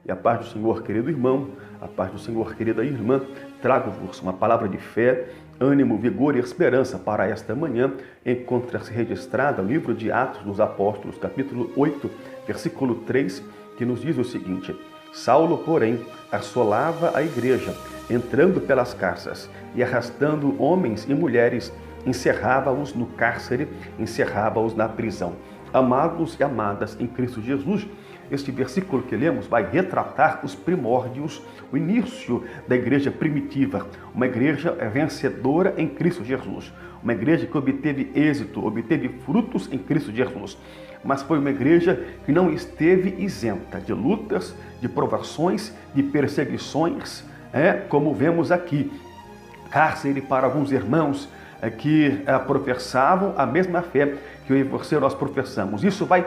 E a paz do Senhor, querido irmão, a paz do Senhor, querida irmã, trago-vos uma palavra de fé, ânimo, vigor e esperança para esta manhã. Encontra-se registrada no livro de Atos dos Apóstolos, capítulo 8, versículo 3, que nos diz o seguinte: Saulo, porém, assolava a igreja, entrando pelas casas e arrastando homens e mulheres, encerrava-os no cárcere, encerrava-os na prisão. Amados e amadas em Cristo Jesus, este versículo que lemos vai retratar os primórdios, o início da igreja primitiva, uma igreja vencedora em Cristo Jesus, uma igreja que obteve êxito, obteve frutos em Cristo Jesus, mas foi uma igreja que não esteve isenta de lutas, de provações, de perseguições, como vemos aqui. Cárcere para alguns irmãos que professavam a mesma fé que eu e você nós professamos. Isso vai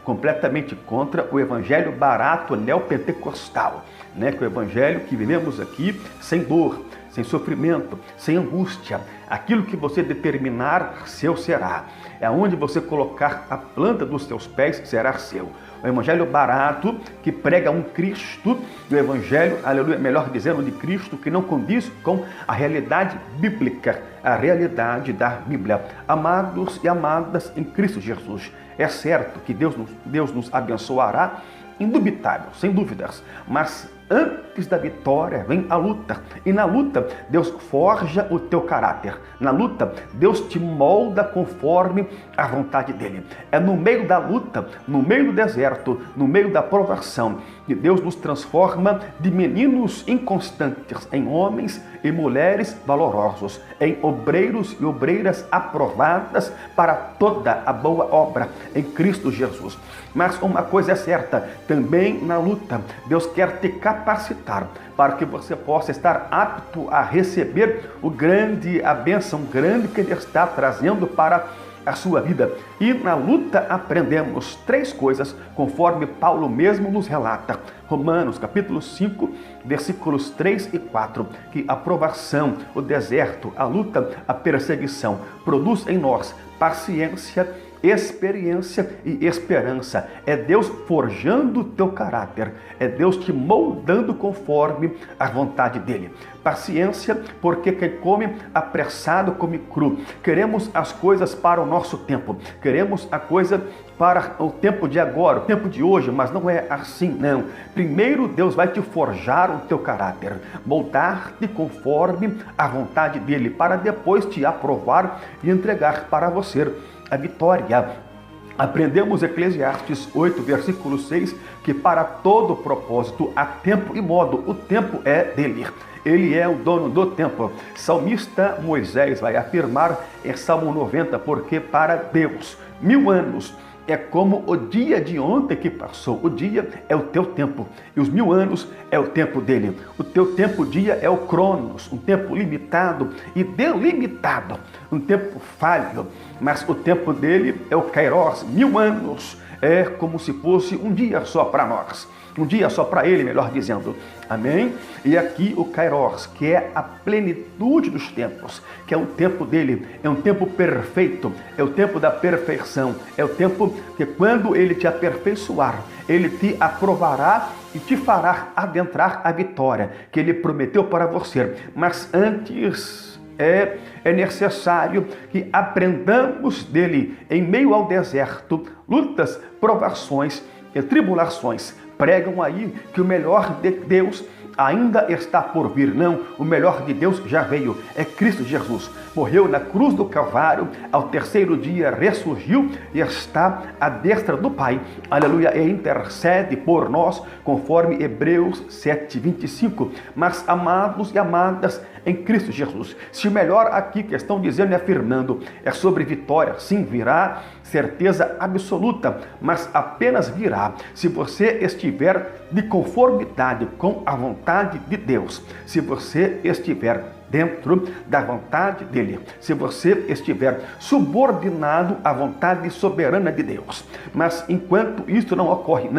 completamente contra o evangelho barato neopentecostal, que é o evangelho que vivemos aqui sem dor, sem sofrimento, sem angústia. Aquilo que você determinar, seu será. É onde você colocar a planta dos seus pés, será seu. O evangelho barato que prega um Cristo, o evangelho, aleluia, melhor dizendo, de Cristo que não condiz com a realidade bíblica, a realidade da Bíblia. Amados e amadas em Cristo Jesus, é certo que Deus nos abençoará, indubitável, sem dúvidas, mas antes da vitória vem a luta, e na luta Deus forja o teu caráter, na luta Deus te molda conforme a vontade dele. É no meio da luta, no meio do deserto, no meio da provação, que Deus nos transforma de meninos inconstantes em homens e mulheres valorosos, em obreiros e obreiras aprovadas para toda a boa obra em Cristo Jesus. Mas uma coisa é certa, também na luta, Deus quer te capacitar para que você possa estar apto a receber a bênção grande que Ele está trazendo para a sua vida. E na luta aprendemos 3 coisas, conforme Paulo mesmo nos relata. Romanos, capítulo 5, versículos 3 e 4, que a provação, o deserto, a luta, a perseguição produz em nós paciência, experiência e esperança. É Deus forjando o teu caráter, é Deus te moldando conforme a vontade dele. Paciência, porque quem come apressado come cru. Queremos as coisas para o nosso tempo, queremos a coisa para o tempo de agora, o tempo de hoje, mas não é assim, não. Primeiro Deus vai te forjar o teu caráter, moldar-te conforme a vontade dele, para depois te aprovar e entregar para você a vitória. Aprendemos Eclesiastes 8, versículo 6, que para todo propósito há tempo e modo. O tempo é dele. Ele é o dono do tempo. Salmista Moisés vai afirmar em Salmo 90, porque para Deus 1000 anos é como o dia de ontem que passou. O dia é o teu tempo e os 1000 anos é o tempo dele. O teu tempo, dia, é o Cronos, um tempo limitado e delimitado, um tempo falho, mas o tempo dele é o Kairos. 1000 anos é como se fosse um dia só para nós. Um dia só para ele, melhor dizendo. Amém? E aqui o Kairos, que é a plenitude dos tempos, que é o tempo dele, é um tempo perfeito, é o tempo da perfeição, é o tempo que quando ele te aperfeiçoar, ele te aprovará e te fará adentrar a vitória que ele prometeu para você. Mas antes é necessário que aprendamos dele em meio ao deserto, lutas, provações e tribulações. Pregam aí que o melhor de Deus ainda está por vir. Não, o melhor de Deus já veio. É Cristo Jesus. Morreu na cruz do Calvário, ao 3º dia ressurgiu e está à destra do Pai. Aleluia, e intercede por nós, conforme Hebreus 7:25. Mas amados e amadas em Cristo Jesus, se o melhor aqui que estão dizendo e afirmando é sobre vitória, sim, virá, certeza absoluta, mas apenas virá se você estiver de conformidade com a vontade de Deus, se você estiver dentro da vontade dele, se você estiver subordinado à vontade soberana de Deus. Mas enquanto isso não ocorre,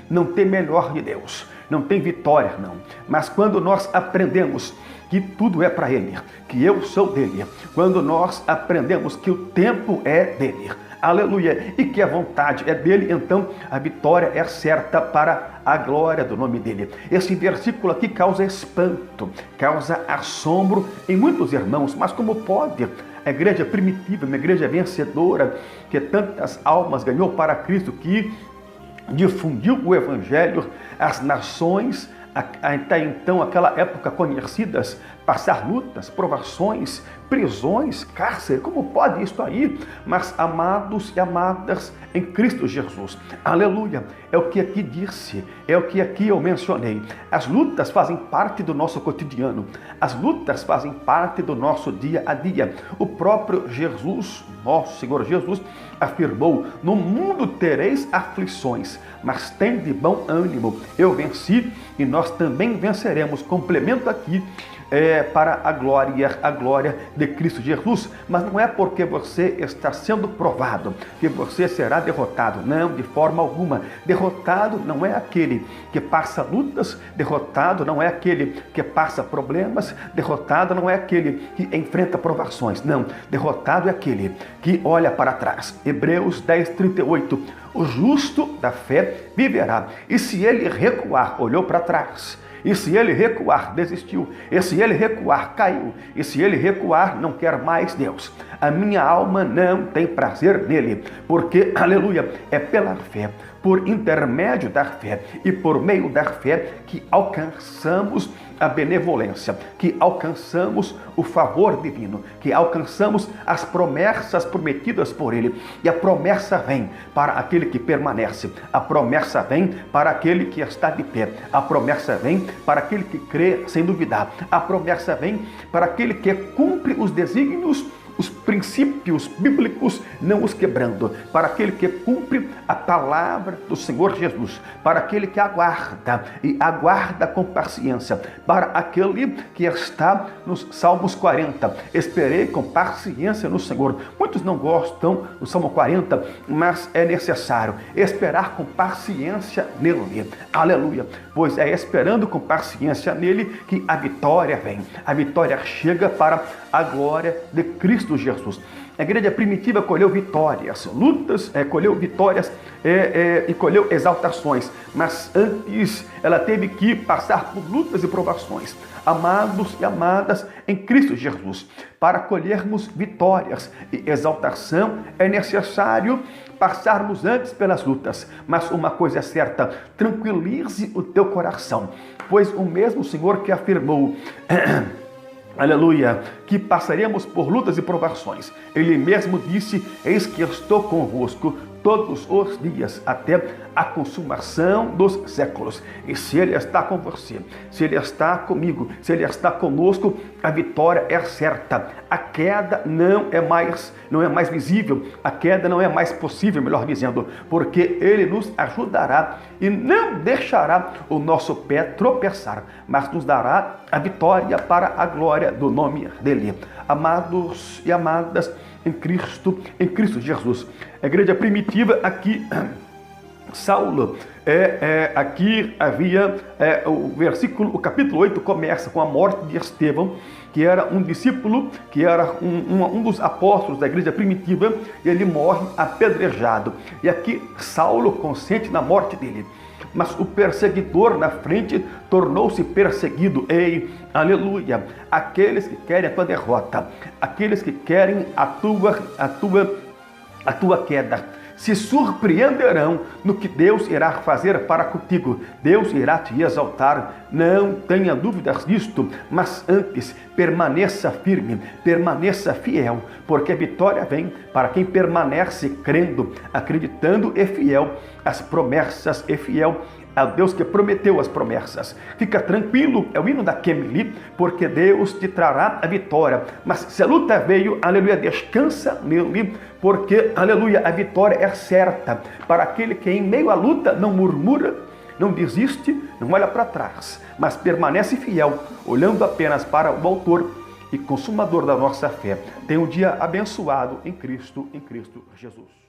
não tem melhor de Deus, não tem vitória, não. Mas quando nós aprendemos que tudo é para ele, que eu sou dele, quando nós aprendemos que o tempo é dele, aleluia, e que a vontade é dele, então a vitória é certa para a glória do nome dele. Esse versículo aqui causa espanto, causa assombro em muitos irmãos, mas como pode a igreja primitiva, uma igreja vencedora, que tantas almas ganhou para Cristo, que difundiu o evangelho às nações, até então, aquela época conhecidas, passar lutas, provações, prisões, cárcere, como pode isso aí? Mas amados e amadas em Cristo Jesus, aleluia, é o que aqui disse, é o que aqui eu mencionei. As lutas fazem parte do nosso cotidiano, as lutas fazem parte do nosso dia a dia. O próprio Jesus, nosso Senhor Jesus, afirmou: no mundo tereis aflições, mas tem de bom ânimo, eu venci e nós também venceremos. Complemento aqui, para a glória de Cristo Jesus. Mas não é porque você está sendo provado que você será derrotado, não, de forma alguma. Derrotado não é aquele que passa lutas, derrotado não é aquele que passa problemas, derrotado não é aquele que enfrenta provações, não, derrotado é aquele que olha para trás. Hebreus 10:38, o justo da fé viverá, e se ele recuar, olhou para trás, e se ele recuar, desistiu. E se ele recuar, caiu. E se ele recuar, não quer mais Deus. A minha alma não tem prazer nele, porque, aleluia, é pela fé, por intermédio da fé e por meio da fé que alcançamos a benevolência, que alcançamos o favor divino, que alcançamos as promessas prometidas por ele. E a promessa vem para aquele que permanece, a promessa vem para aquele que está de pé, a promessa vem para aquele que crê sem duvidar, a promessa vem para aquele que cumpre os desígnios, os princípios bíblicos, não os quebrando, para aquele que cumpre a palavra do Senhor Jesus, para aquele que aguarda e aguarda com paciência, para aquele que está nos Salmos 40, esperei com paciência no Senhor. Muitos não gostam do Salmo 40, mas é necessário esperar com paciência nele, aleluia, pois é esperando com paciência nele que a vitória vem, a vitória chega para a glória de Cristo Jesus. A igreja primitiva colheu vitórias, lutas, colheu vitórias e colheu exaltações, mas antes ela teve que passar por lutas e provações. Amados e amadas em Cristo Jesus, para colhermos vitórias e exaltação é necessário passarmos antes pelas lutas. Mas uma coisa é certa, tranquilize o teu coração, pois o mesmo Senhor que afirmou aleluia, que passaríamos por lutas e provações, ele mesmo disse: eis que estou convosco todos os dias, até a consumação dos séculos. E se ele está com você, se ele está comigo, se ele está conosco, a vitória é certa. A queda não é mais visível, a queda não é mais possível, melhor dizendo, porque ele nos ajudará e não deixará o nosso pé tropeçar, mas nos dará a vitória para a glória do nome dele. Amados e amadas em Cristo Jesus. A igreja primitiva aqui, Saulo, aqui havia o capítulo 8 começa com a morte de Estevão, que era um discípulo, que era um dos apóstolos da igreja primitiva, e ele morre apedrejado. E aqui Saulo consente na morte dele. Mas o perseguidor na frente tornou-se perseguido. Ei, aleluia! Aqueles que querem a tua derrota, aqueles que querem a tua queda, se surpreenderão no que Deus irá fazer para contigo. Deus irá te exaltar, não tenha dúvidas disto, mas antes permaneça firme, permaneça fiel, porque a vitória vem para quem permanece crendo, acreditando e fiel às promessas e fiel ao Deus que prometeu as promessas. Fica tranquilo, é o hino da Kemili, porque Deus te trará a vitória. Mas se a luta veio, aleluia, descansa nele, porque, aleluia, a vitória é certa para aquele que em meio à luta não murmura, não desiste, não olha para trás, mas permanece fiel, olhando apenas para o autor e consumador da nossa fé. Tenha um dia abençoado em Cristo Jesus.